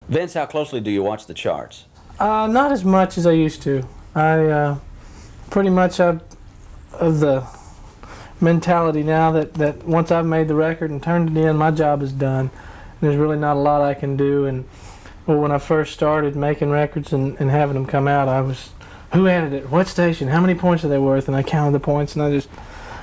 Vince, how closely do you watch the charts? Not as much as I used to. I pretty much have of the mentality now that once I've made the record and turned it in, my job is done. There's really not a lot I can do. And well, when I first started making records and having them come out, I was, who added it? What station? How many points are they worth? And I counted the points, and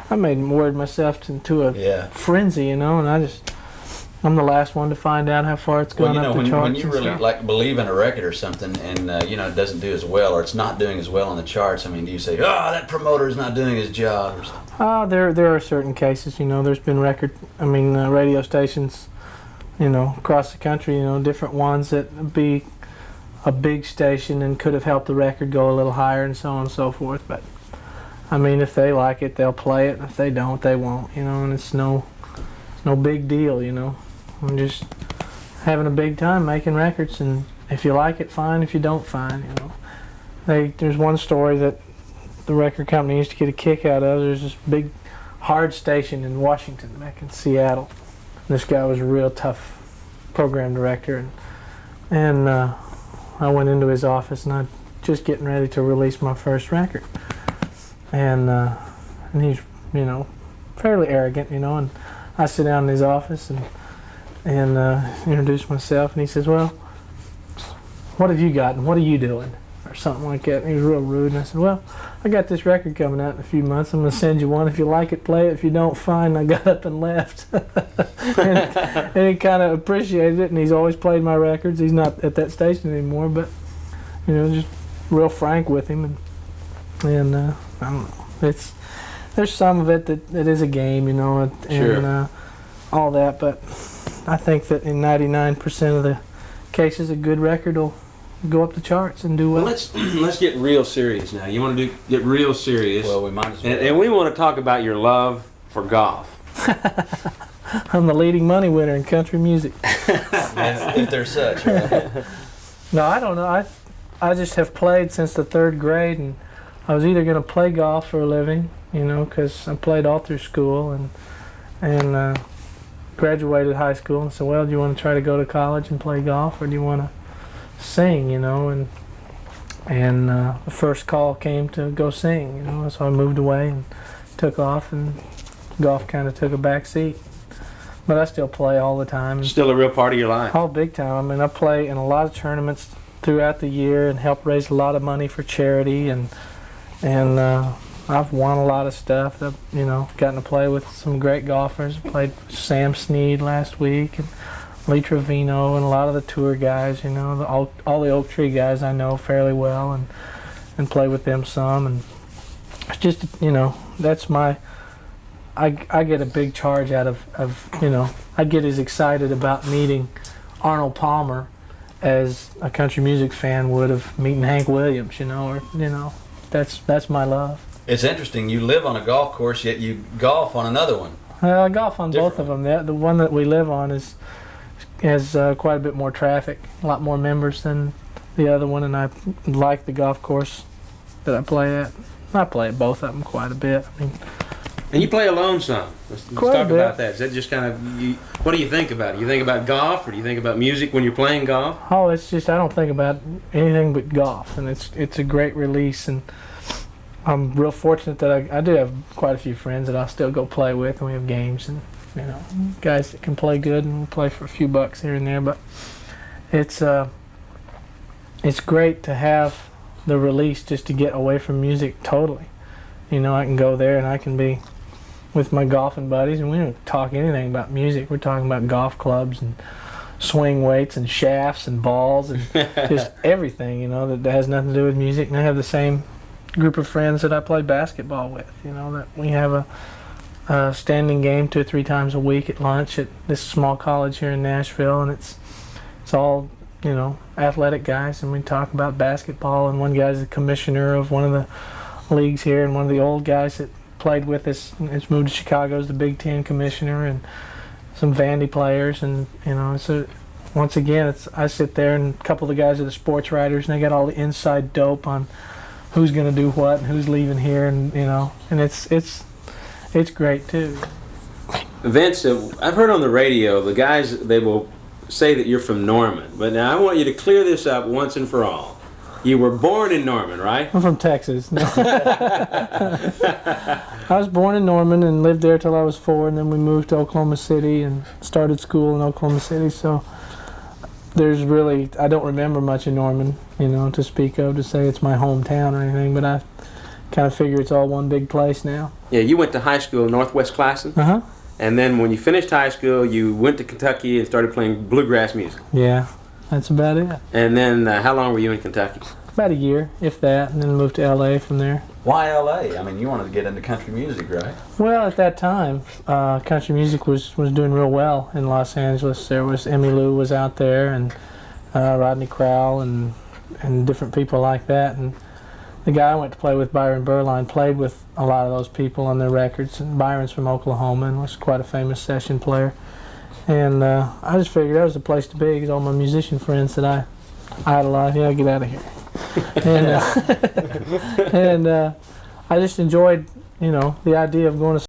I made worried myself into a frenzy, and I'm the last one to find out how far it's gone up the charts. When you really like believe in a record or something, and it doesn't do as well, or it's not doing as well on the charts, I mean, do you say, that promoter's not doing his job, or something? There are certain cases. There's been radio stations, across the country, different ones that be a big station and could have helped the record go a little higher, and so on and so forth. But I mean, if they like it, they'll play it. If they don't, they won't. And it's no big deal. I'm just having a big time making records, and if you like it, fine. If you don't, fine. There's one story that the record company used to get a kick out of. There's this big hard station in Washington, back in Seattle. And this guy was a real tough program director, and I went into his office, and I'm just getting ready to release my first record, and he's fairly arrogant, and I sit down in his office and introduce myself, and he says, well, what have you got, and what are you doing, or something like that. And he was real rude, and I said, well, I got this record coming out in a few months. I'm going to send you one. If you like it, play it. If you don't, fine. And I got up and left. and he kind of appreciated it, and he's always played my records. He's not at that station anymore, but just real frank with him, and I don't know. There's some of it that is a game, and Sure. All that, but I think that in 99% of the cases, a good record will go up the charts and do well. Well, let's get real serious now. You want to get real serious? Well, we might as well. And we want to talk about your love for golf. I'm the leading money winner in country music. if there's such. Right? No, I don't know. I just have played since the 3rd grade, and I was either going to play golf for a living, because I played all through school and graduated high school, and said, well, do you want to try to go to college and play golf, or do you want to sing, and the first call came to go sing, so I moved away and took off, and golf kind of took a back seat. But I still play all the time. Still a real part of your life. Oh, big time. I play in a lot of tournaments throughout the year and help raise a lot of money for charity, and I've won a lot of stuff. I've gotten to play with some great golfers. Played Sam Snead last week, and Lee Trevino, and a lot of the tour guys. All the Oak Tree guys I know fairly well, and play with them some. And it's just that's my. I get a big charge out of I get as excited about meeting Arnold Palmer as a country music fan would of meeting Hank Williams, that's my love. It's interesting. You live on a golf course, yet you golf on another one. I golf on both of them. The one that we live on has quite a bit more traffic, a lot more members than the other one, and I like the golf course that I play at. I play at both of them quite a bit. And you play alone some. Let's talk about that. Is that just kind of, what do you think about it? You think about golf, or do you think about music when you're playing golf? Oh, it's just, I don't think about anything but golf, and it's a great release, and I'm real fortunate that I do have quite a few friends that I'll still go play with, and we have games, and guys that can play good, and we play for a few bucks here and there, but it's great to have the release just to get away from music totally. I can go there and I can be with my golfing buddies, and we don't talk anything about music. We're talking about golf clubs and swing weights and shafts and balls and just everything, that has nothing to do with music. And I have the same group of friends that I play basketball with, that we have a standing game 2 or 3 times a week at lunch at this small college here in Nashville, and it's all athletic guys, and we talk about basketball, and one guy's the commissioner of one of the leagues here, and one of the old guys that played with us has moved to Chicago as the Big Ten commissioner, and some Vandy players, and so once again I sit there, and a couple of the guys are the sports writers, and they got all the inside dope on who's going to do what and who's leaving here, and and it's great too. Vince, I've heard on the radio the guys, they will say that you're from Norman, but now I want you to clear this up once and for all. You were born in Norman, right? I'm from Texas. No. I was born in Norman and lived there till I was 4, and then we moved to Oklahoma City and started school in Oklahoma City. So there's really, I don't remember much of Norman, you know, to speak of, to say it's my hometown or anything, but I kind of figure it's all one big place now. Yeah, you went to high school, Northwest Classen, Uh-huh. and then when you finished high school, you went to Kentucky and started playing bluegrass music. Yeah, that's about it. And then how long were you in Kentucky? About a year, if that, and then moved to LA from there. Why L.A.? I mean, you wanted to get into country music, right? Well, at that time, country music was doing real well in Los Angeles. There was Emmylou was out there, and Rodney Crowell, and different people like that. And the guy I went to play with, Byron Berline, played with a lot of those people on their records. And Byron's from Oklahoma and was quite a famous session player. And I just figured that was the place to be, because all my musician friends that I idolized, yeah, get out of here. And I just enjoyed, you know, the idea of going to